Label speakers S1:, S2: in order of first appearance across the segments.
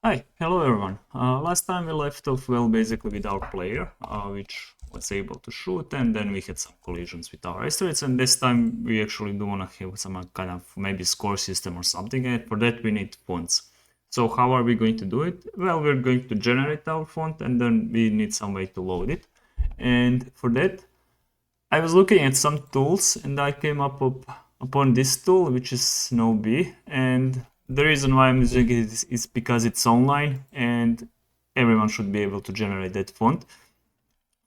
S1: Hi, hello everyone. Last time we left off, well, basically with our player, which was able to shoot, and then we had some collisions with our asteroids, and this time we actually do want to have some kind of maybe score system or something, and for that we need fonts. So how are we going to do it? Well, we're going to generate our font, and then we need some way to load it. And for that, I was looking at some tools, and I came upon this tool, which is SnowBee, and the reason why I'm using it is because it's online and everyone should be able to generate that font.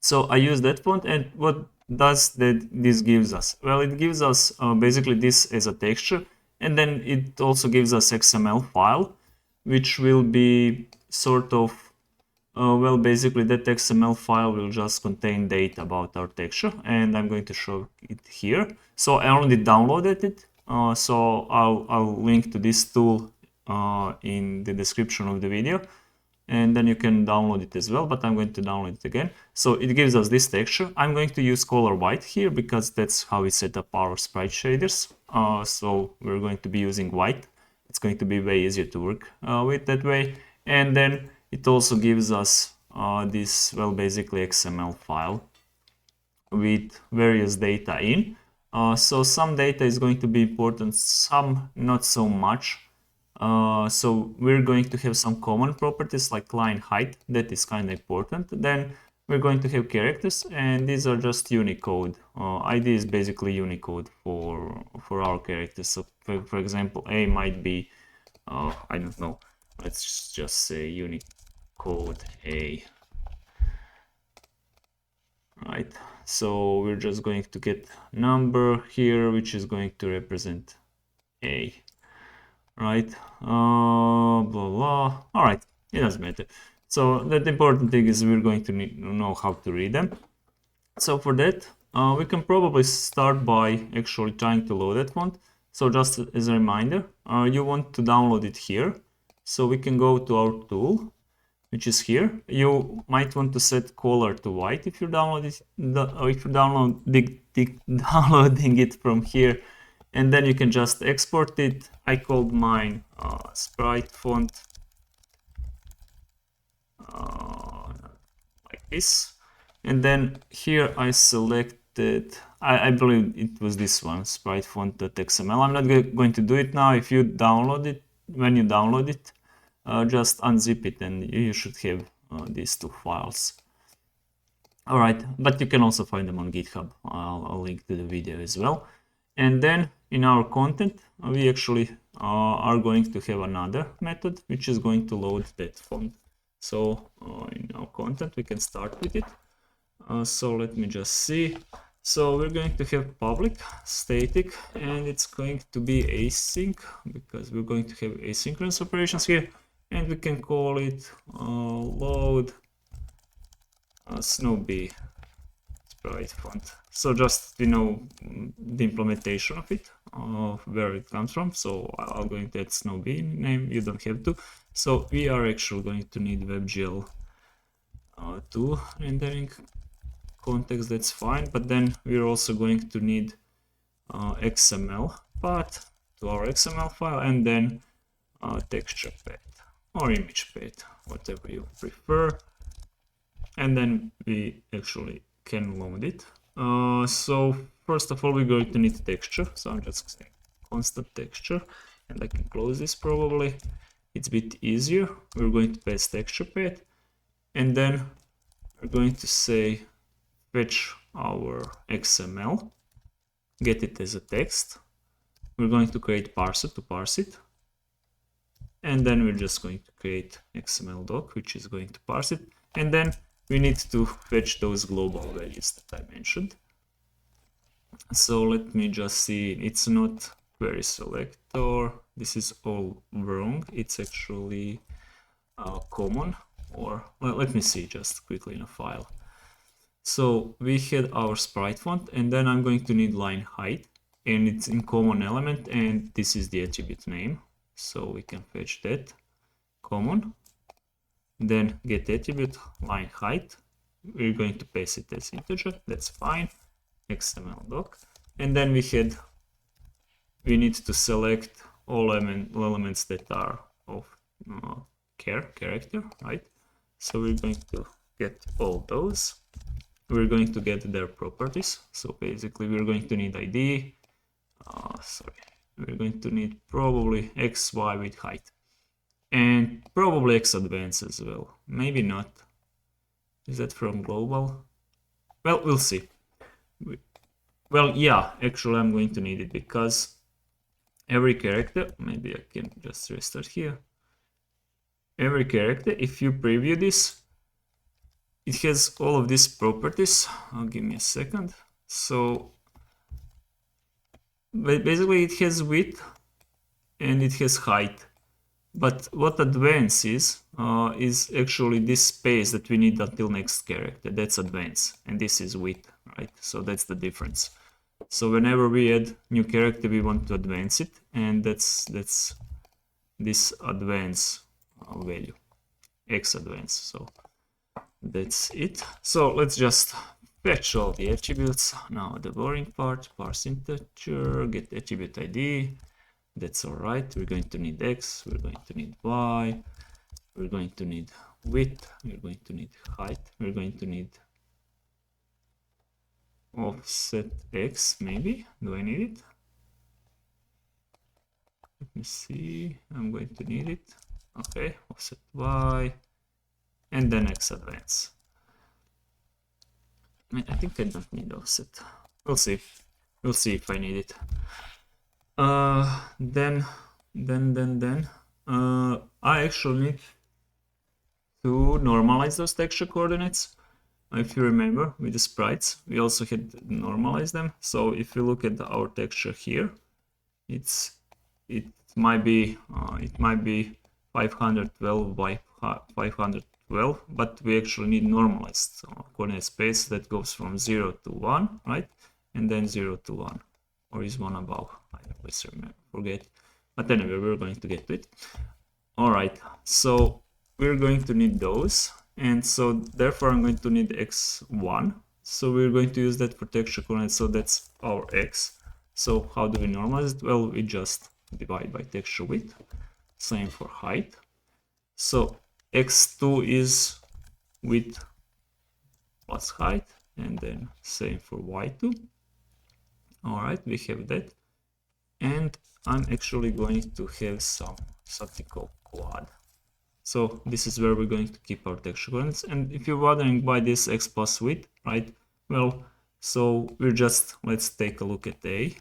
S1: So I use that font, and what does this gives us? Well, it gives us basically this as a texture, and then it also gives us XML file, which will be sort of well, basically that XML file will just contain data about our texture, and I'm going to show it here. So I already downloaded it, so I'll link to this tool in the description of the video, and then you can download it as well, but I'm going to download it again. So it gives us this texture. I'm going to use color white here because that's how we set up our sprite shaders. So we're going to be using white. It's going to be way easier to work with that way. And then it also gives us this, well, basically XML file with various data in. So some data is going to be important, some not so much. So we're going to have some common properties like line height, that is kind of important. Then we're going to have characters, and these are just Unicode. ID is basically Unicode for our characters. So for example, A might be, I don't know, let's just say Unicode A. Right, so we're just going to get number here, which is going to represent A. Right, blah blah. All right, it doesn't matter. So the important thing is we're going to need to know how to read them. So for that, we can probably start by actually trying to load that font. So just as a reminder, you want to download it here. So we can go to our tool, which is here. You might want to set color to white if you're downloading it from here, and then you can just export it. I called mine SpriteFont like this, and then here I selected, I believe it was this one, SpriteFont.xml. I'm not going to do it now. If you download it, when you download it, just unzip it and you should have these two files. All right, but you can also find them on GitHub. I'll link to the video as well. And then in our content, we actually are going to have another method, which is going to load that font. So in our content, we can start with it. So let me just see. So we're going to have public, static, and it's going to be async because we're going to have asynchronous operations here. And we can call it load SnowBee SpriteFont. So just the implementation of it, where it comes from. So I'm going to add SnowBee name. You don't have to. So we are actually going to need WebGL 2 rendering context. That's fine. But then we're also going to need XML path to our XML file, and then texture path or image path, whatever you prefer, and then we actually can load it. So first of all, we're going to need texture. So I'm just saying constant texture, and I can close this probably. It's a bit easier. We're going to paste texture path, and then we're going to say fetch our XML, get it as a text. We're going to create parser to parse it. And then we're just going to create XML doc, which is going to parse it. And then we need to fetch those global values that I mentioned. So let me just see. It's not query selector. This is all wrong. It's actually common. Or let me see just quickly in a file. So we had our SpriteFont, and then I'm going to need line height, and it's in common element, and this is the attribute name. So we can fetch that common, then get attribute line height. We're going to paste it as integer. That's fine. XML doc, and then we need to select all elements that are of character, right? So we're going to get all those. We're going to get their properties. So basically we're going to need ID. We're going to need probably X, Y with height. And probably X advance as well. Maybe not. Is that from global? Well, we'll see. Well, yeah, actually I'm going to need it because every character, maybe I can just restart here. Every character, if you preview this, it has all of these properties. Give me a second. So basically it has width and it has height. But what advance is actually this space that we need until next character. That's advance, and this is width, right? So that's the difference. So whenever we add new character, we want to advance it, and that's this advance value, X advance. So that's it. So let's just fetch all the attributes. Now the boring part, parse integer, get attribute ID. That's all right. We're going to need X, we're going to need Y, we're going to need width, we're going to need height, we're going to need offset X, maybe. Do I need it? Let me see. I'm going to need it. Okay, offset Y, and then X advance. I think I don't need offset. We'll see. We'll see if I need it. Then I actually need to normalize those texture coordinates. If you remember, with the sprites, we also had to normalize them. So if you look at our texture here, it might be 512 by 512, but we actually need normalized coordinate space that goes from 0 to 1, right? And then 0 to 1, or is 1 above. I always forget. But anyway, we're going to get to it. All right, so we're going to need those. And so therefore I'm going to need x1. So we're going to use that for texture coordinates. So that's our x. So how do we normalize it? Well, we just divide by texture width. Same for height. So x2 is width plus height, and then same for y2. All right, we have that. And I'm actually going to have something called quad. So this is where we're going to keep our texture coordinates. And if you're wondering why this x plus width, right? Well, so we're just, let's take a look at A,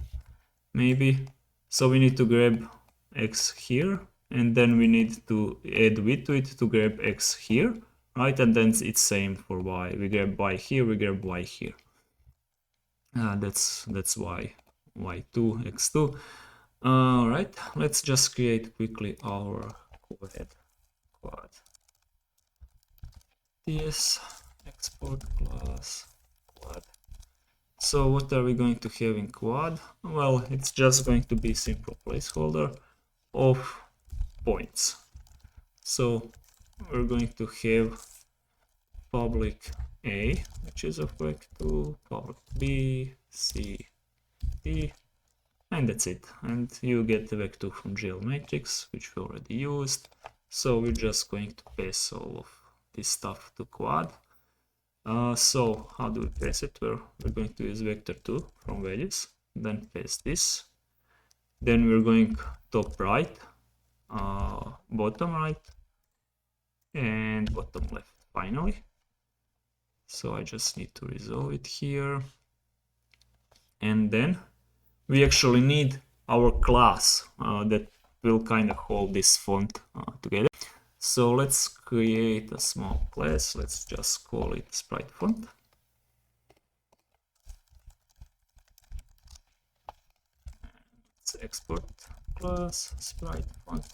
S1: maybe. So we need to grab x here, and then we need to add width to it to grab x here, right? And then it's same for y. We grab y here, we grab y here. That's y, y2, x2. All right, let's just create quickly our quad. Ts export class quad. So what are we going to have in quad? Well, it's just going to be simple placeholder of points. So we're going to have public A, which is of vec2, public B, C, D, and that's it. And you get the vec2 from GL matrix, which we already used. So we're just going to pass all of this stuff to quad. So how do we pass it? We're going to use vector2 from values, then paste this. Then we're going top right, bottom right, and bottom left finally. So I just need to resolve it here. And then we actually need our class that will kind of hold this font together. So let's create a small class. Let's just call it SpriteFont. Let's export class SpriteFont.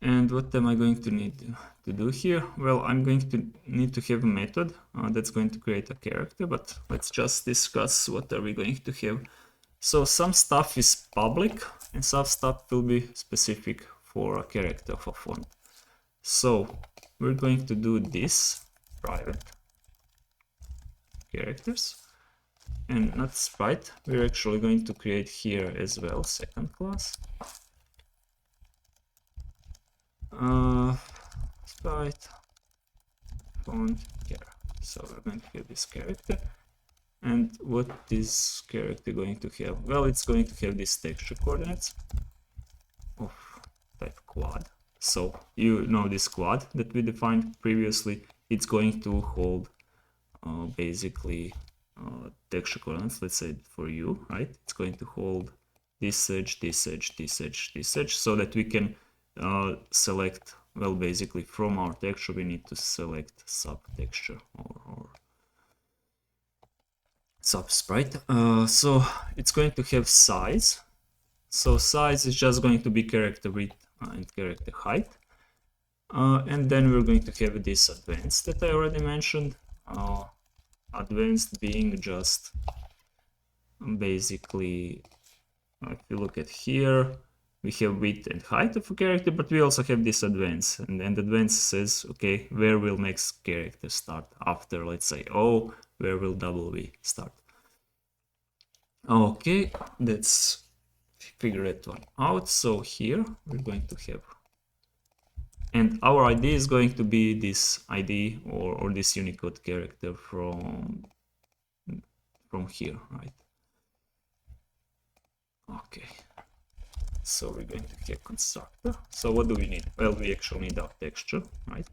S1: And what am I going to need to do here? Well, I'm going to need to have a method that's going to create a character, but let's just discuss what are we going to have. So some stuff is public and some stuff will be specific for a character of a font. So we're going to do this private characters and not sprite. We're actually going to create here as well second class. SpriteFont char. So we're going to have this character. And what is character going to have? Well, it's going to have these texture coordinates of type quad. So you know this quad that we defined previously, it's going to hold basically texture coordinates, let's say for you, right? It's going to hold this edge, this edge, this edge, this edge, so that we can select, well, basically from our texture we need to select sub texture or sub sprite. So it's going to have size. So size is just going to be character width and character height. And then we're going to have this advanced that I already mentioned. Advanced being just basically, if you look at here, we have width and height of a character, but we also have this advanced, and then advanced says, okay, where will next character start after, let's say, O, where will W start? Okay, let's figure that one out. So here we're going to have, and our ID is going to be this ID or this Unicode character from here, right? Okay, so we're going to have constructor. So what do we need? Well, we actually need our texture, right?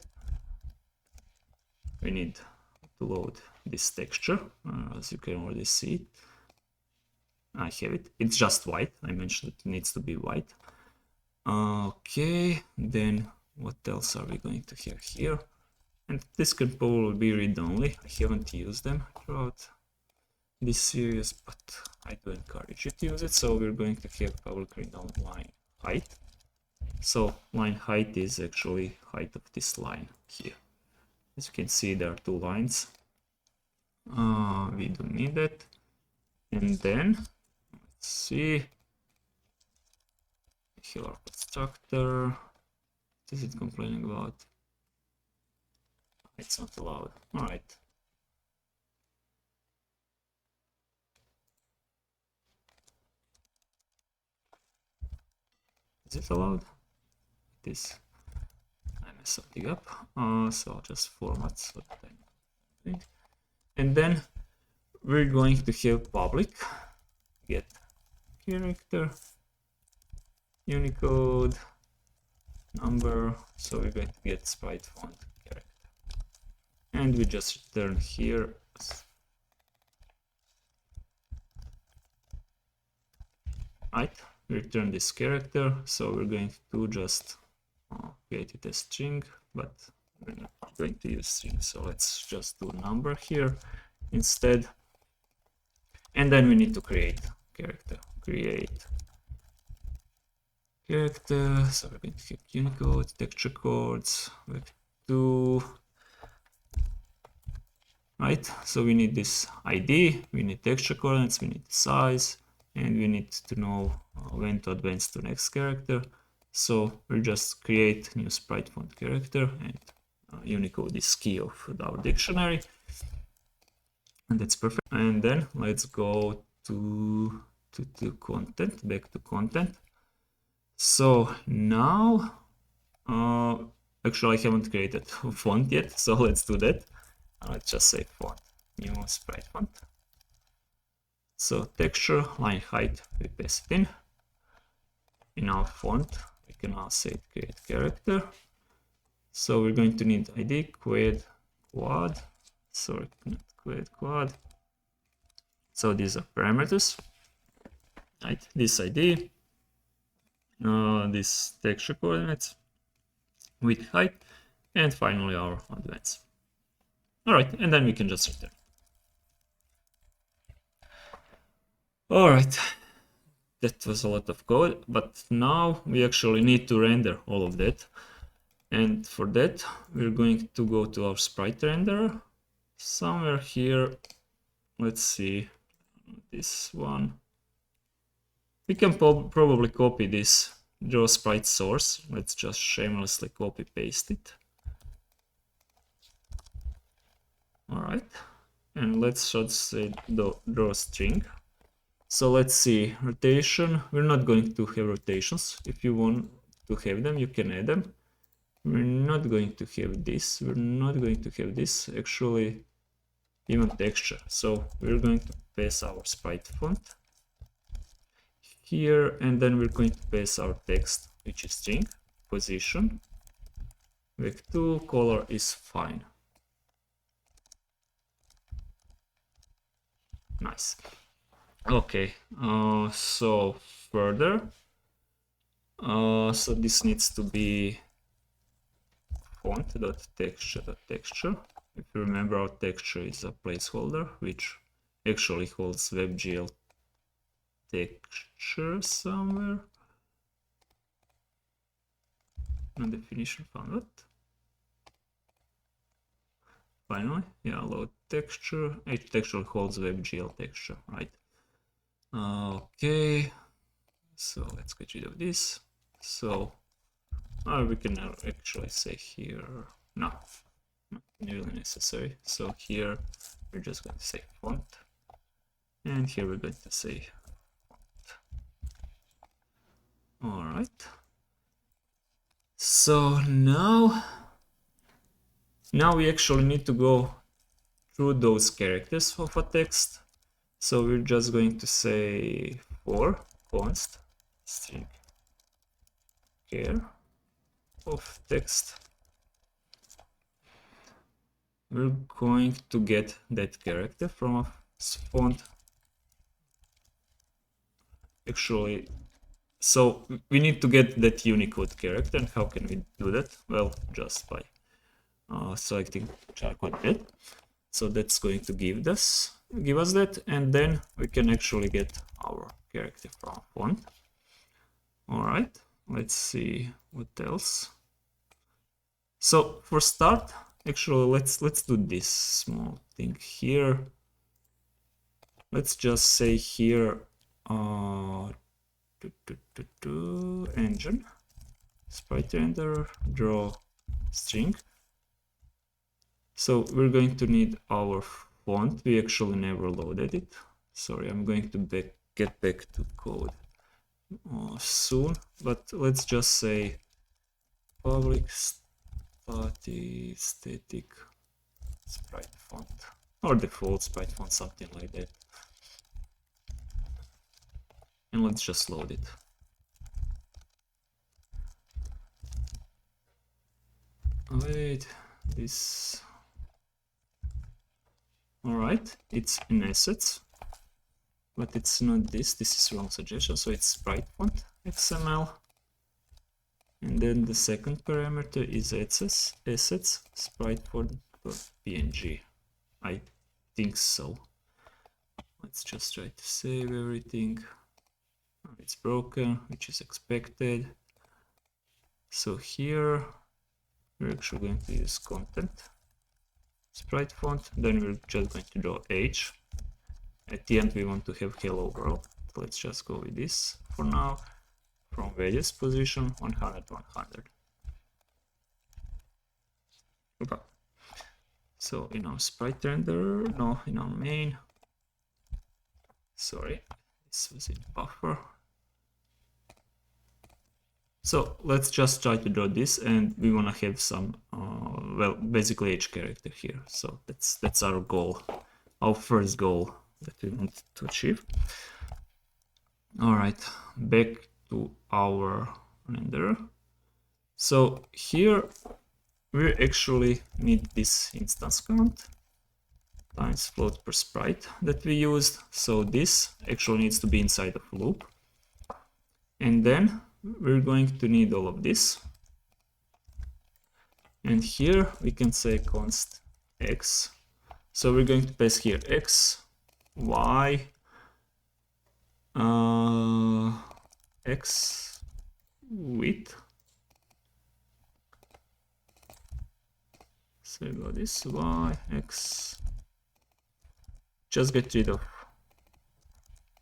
S1: We need to load this texture, as you can already see it. I have it. It's just white. I mentioned it needs to be white. Okay, then what else are we going to have here? And this can probably be read-only. I haven't used them throughout this series, but I do encourage you to use it. So we're going to have public read-only line height. So line height is actually height of this line here. As you can see, there are two lines. We don't need that. And then let's see. Here our constructor. What is it complaining about? It's not allowed. All right. Is it allowed? It is. I messed something up. So I'll just format so that I'm doing. And then we're going to have public get character Unicode number. So we're going to get SpriteFont character, and we just return here right. We return this character. So we're going to just create it as string, but we're not going to use string. So let's just do number here instead. And then we need to create character. Create character. So we're going to have Unicode, texture codes, Web2. Right? So we need this ID, we need texture coordinates, we need size, and we need to know when to advance to next character. So we'll just create new SpriteFont character, and Unicode is key of our dictionary. And that's perfect. And then let's go to content, back to content. So now, actually I haven't created font yet, so let's do that. Let's just say font, new SpriteFont. So texture, line height, we pass it in. In our font, we can now say create character. So we're going to need ID, quad, sorry, not quad. So these are parameters, right? This ID, this texture coordinates, width, height, and finally our advance. All right, and then we can just return. All right, that was a lot of code, but now we actually need to render all of that. And for that, we're going to go to our sprite renderer. Somewhere here, let's see, this one. We can probably copy this draw sprite source. Let's just shamelessly copy paste it. All right, and let's just say draw string. So let's see, rotation. We're not going to have rotations. If you want to have them, you can add them. we're not going to have this. We're not going to have this actually even texture. So we're going to pass our SpriteFont here, and then we're going to pass our text, which is string, position, vec2, color is fine. Nice. Okay, so further, so this needs to be font.texture.texture. If you remember, our texture is a placeholder which actually holds WebGL texture somewhere. No definition found. What? Finally, yeah, load texture. Each texture holds WebGL texture, right? Okay, so let's get rid of this. So we can actually say here, no, not really necessary. So here we're just going to say font, and here we're going to say font. All right. So now we actually need to go through those characters of a text. So we're just going to say for const string char of text. We're going to get that character from a font. Actually, so we need to get that Unicode character, and how can we do that? Well, just by selecting charcoal bed. So that's going to give us that, and then we can actually get our character from font. All right, let's see what else. So for start, actually let's do this small thing here. Let's just say here engine sprite render draw string. So we're going to need our font. We actually never loaded it. Sorry, I'm going to get back to code soon, but let's just say public static SpriteFont or default SpriteFont, something like that. And let's just load it. Wait, this. All right, it's in assets, but it's not this. This is wrong suggestion. So it's SpriteFont XML, and then the second parameter is assets SpriteFont.png. I think so. Let's just try to save everything. It's broken, which is expected. So here we're actually going to use content SpriteFont, then we're just going to draw H. At the end we want to have hello world. Let's just go with this for now. From values position 100 100. Okay. So in our sprite render, no, in our main, sorry, this was in buffer. So let's just try to draw this, and we want to have some, well, basically H character here. So that's our goal, our first goal that we want to achieve. All right, back to our render. So here we actually need this instance count times float per sprite that we used. So this actually needs to be inside of loop, and then we're going to need all of this, and here we can say const x. So we're going to pass here x, y, x width. So we got this y, x. Just get rid of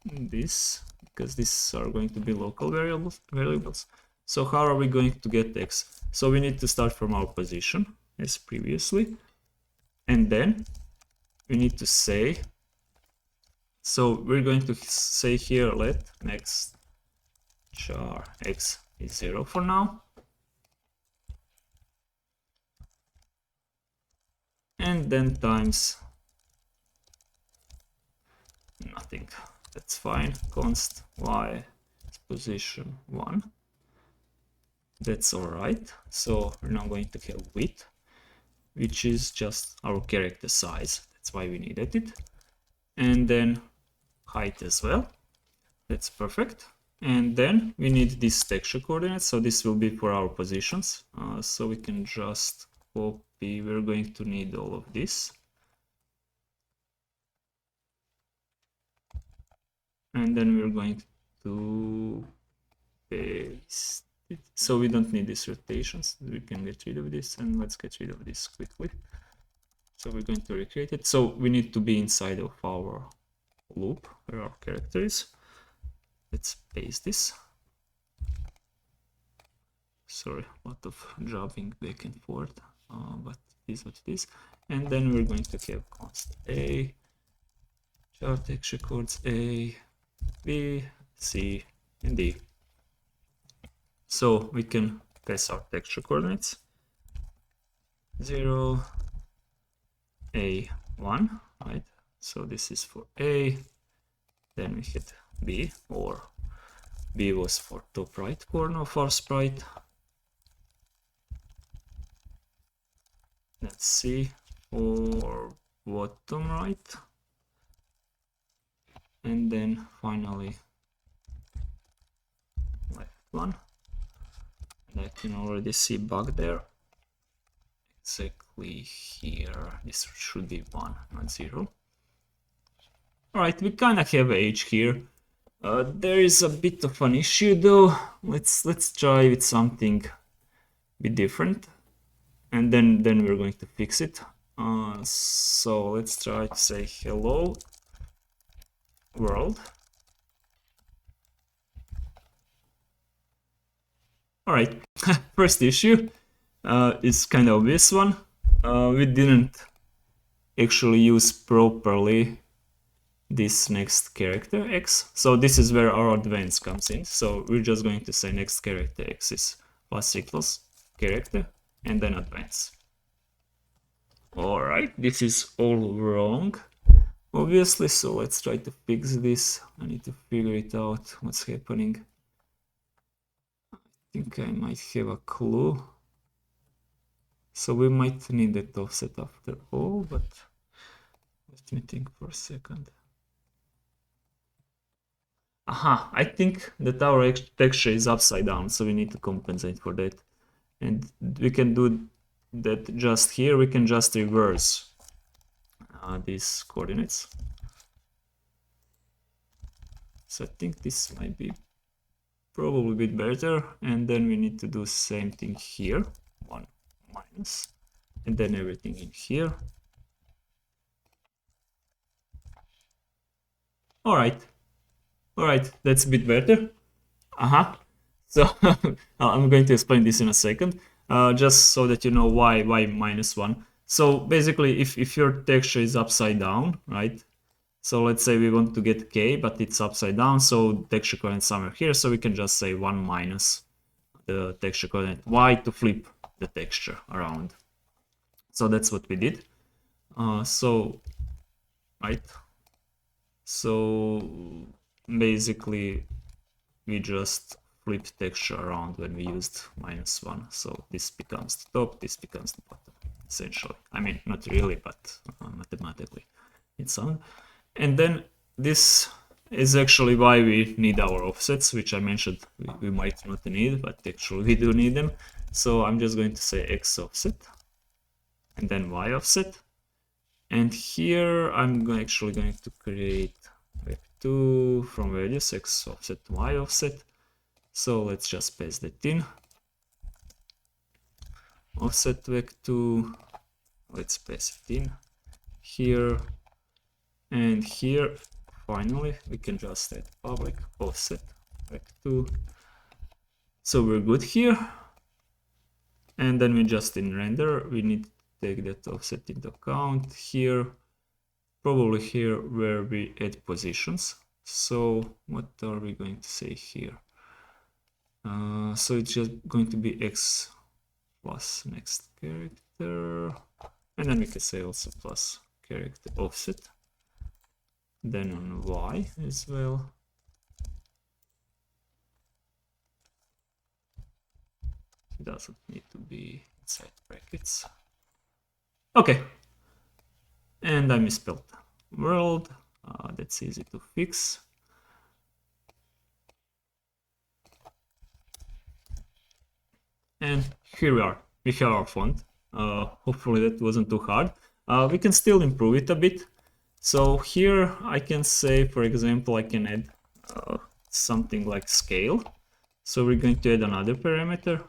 S1: this, because these are going to be local variables. So how are we going to get x? So we need to start from our position as previously, and then we need to say, so we're going to say here let next char x is 0 for now, and then times nothing. That's fine. Const y position 1. That's all right. So we're now going to have width, which is just our character size. That's why we needed it. And then height as well. That's perfect. And then we need this texture coordinates. So this will be for our positions. So we can just copy. We're going to need all of this. And then we're going to paste it. So we don't need these rotations. We can get rid of this, and let's get rid of this quickly. So we're going to recreate it. So we need to be inside of our loop where our character is. Let's paste this. Sorry, a lot of jumping back and forth, but it is what it is. And then we're going to have const A, char texture coords A, B, C, and D. So we can pass our texture coordinates 0, A, 1, right? So this is for A, then we hit B, or B was for top right corner of our sprite. Let's see, for bottom right. And then finally left one. And I can already see bug there. Exactly here. This should be 1, not 0. Alright, we kind of have age here. There is a bit of an issue though. Let's try with something a bit different. And then we're going to fix it. So let's try to say hello world. Alright, first issue is kind of obvious one. We didn't actually use properly this next character x. So this is where our advance comes in. So we're just going to say next character x is plus equals character and then advance. Alright, this is all wrong, obviously, so let's try to fix this. I need to figure it out, what's happening. I think I might have a clue. So we might need that offset after all, but let me think for a second. Aha, I think that our texture is upside down, so we need to compensate for that. And we can do that just here. We can just reverse these coordinates. So I think this might be probably a bit better. And then we need to do the same thing here. 1 minus. And then everything in here. Alright. Alright, that's a bit better. So I'm going to explain this in a second, just so that you know why -1. So basically, if your texture is upside down, right? So let's say we want to get K, but it's upside down, so texture coordinate somewhere here, so we can just say 1 minus the texture coordinate Y to flip the texture around. So that's what we did. Right. So basically, we just flipped texture around when we used -1. So this becomes the top, this becomes the bottom, essentially. I mean, not really, but mathematically it's on. And then this is actually why we need our offsets, which I mentioned we might not need, but actually we do need them. So I'm just going to say X offset and then Y offset. And here I'm actually going to create vec2 from values X offset, Y offset. So let's just paste that in. Offset vec2, let's paste it in here. And here, finally, we can just add public offset vec2. So we're good here. And then we just in render, we need to take that offset into account here, probably here where we add positions. So what are we going to say here? So it's just going to be X plus next character. And then we can say also plus character offset. Then on Y as well. It doesn't need to be inside brackets. Okay. And I misspelled world. That's easy to fix. And here we are. We have our font. Hopefully that wasn't too hard. We can still improve it a bit. So here I can say, for example, I can add something like scale. So we're going to add another parameter.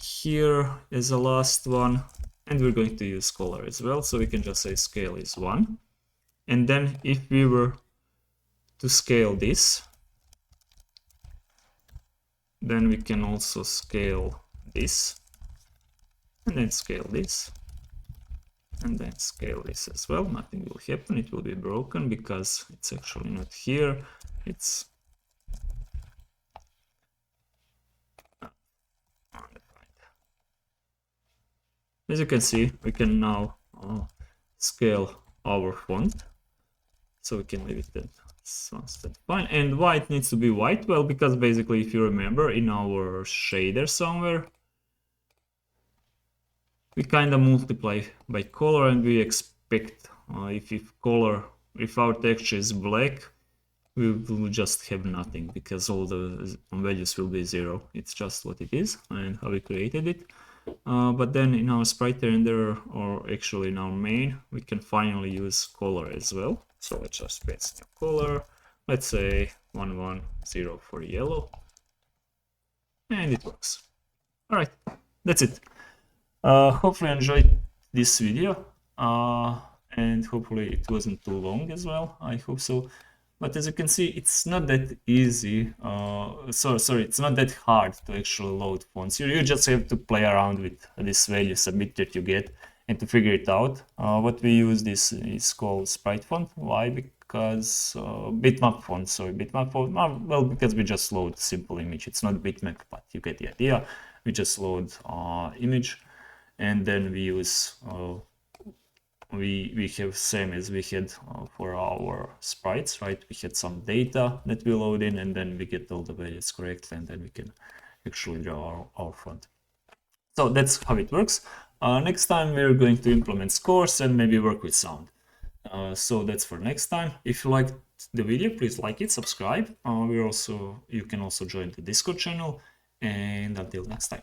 S1: Here is the last one, and we're going to use color as well. So we can just say scale is 1. And then if we were to scale this, then we can also scale this, and then scale this, and then scale this as well. Nothing will happen, it will be broken because it's actually not here, it's as you can see, we can now scale our font, so we can leave it at fine. And why it needs to be white? Well, because basically, if you remember, in our shader somewhere, we kind of multiply by color, and we expect if our texture is black, we will just have nothing because all the values will be 0. It's just what it is and how we created it. But then in our sprite renderer, or actually in our main, we can finally use color as well. So let's just paste new color. Let's say 110 for yellow, and it works. All right, that's it. Hopefully you enjoyed this video, and hopefully it wasn't too long as well. I hope so. But as you can see, it's not that easy. It's not that hard to actually load fonts. You just have to play around with these values a bit that you get and to figure it out. What we use this is called SpriteFont. Why? Because bitmap font. Sorry, bitmap font. Well, because we just load simple image. It's not bitmap, but you get the idea. We just load image, and then we use we have same as we had for our sprites, right? We had some data that we load in, and then we get all the values correctly, and then we can actually draw our font. So that's how it works. Next time we're going to implement scores and maybe work with sound. So that's for next time. If you liked the video, please like it, subscribe. You can also join the Discord channel, and until next time.